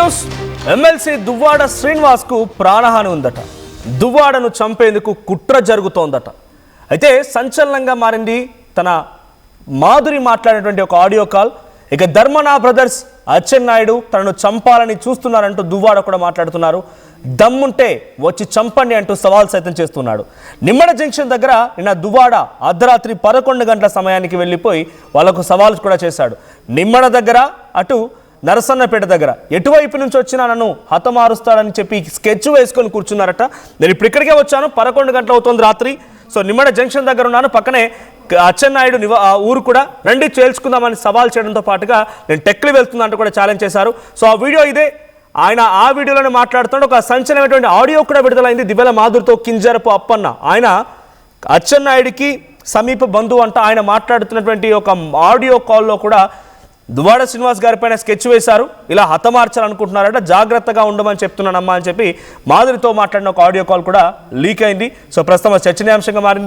News MLC Duvvada శ్రీనివాస్కు ప్రాణహాని ఉందట. దువ్వాడను చంపేందుకు కుట్ర జరుగుతోందట. అయితే సంచలనంగా మారింది తన మాధురి మాట్లాడినటువంటి ఒక ఆడియో కాల్. ఇక ధర్మనా బ్రదర్స్ అచ్చెన్నాయుడు తనను చంపాలని చూస్తున్నారంటూ దువ్వాడ కూడా మాట్లాడుతున్నారు. దమ్ముంటే వచ్చి చంపండి అంటూ సవాల్ సైతం చేస్తున్నాడు. నిమ్మడ జంక్షన్ దగ్గర నిన్న దువ్వాడ అర్ధరాత్రి 11 గంటల సమయానికి వెళ్ళిపోయి వాళ్ళకు సవాల్ కూడా చేశాడు. నిమ్మడ దగ్గర అటు నరసన్నపేట దగ్గర ఎటువైపు నుంచి వచ్చినా నన్ను హతమారుస్తాడని చెప్పి స్కెచ్ వేసుకొని కూర్చున్నారట. నేను ఇప్పుడు ఇక్కడికే వచ్చాను, 11 గంటలు అవుతుంది రాత్రి. సో నిమ్మడ జంక్షన్ దగ్గర ఉన్నాను, పక్కనే అచ్చెన్నాయుడు ఊరు కూడా, రండి చేల్చుకుందామని సవాల్ చేయడంతో పాటుగా నేను టెక్లు వెళ్తున్నా అంటూ కూడా ఛాలెంజ్ చేశారు. సో ఆ వీడియో ఇదే. ఆయన ఆ వీడియోలోనే మాట్లాడుతుంటే ఒక సంచలనమైనటువంటి ఆడియో కూడా విడుదలైంది. దివ్యల మాధురితో కింజరపు అప్పన్న, ఆయన అచ్చెన్నాయుడికి సమీప బంధువు అంట. ఆయన మాట్లాడుతున్నటువంటి ఒక ఆడియో కాల్లో కూడా దువ్వాడ శ్రీనివాస్ గారి పైన స్కెచ్ వేశారు. ఇలా హతమార్చాలనుకుంటున్నారట, జాగ్రత్తగా ఉండమని చెప్తున్నానమ్మా అని చెప్పి మాధురితో మాట్లాడిన ఒక ఆడియో కాల్ కూడా లీక్ అయింది. సో ప్రస్తుతం చర్చనీయాంశంగా మారింది.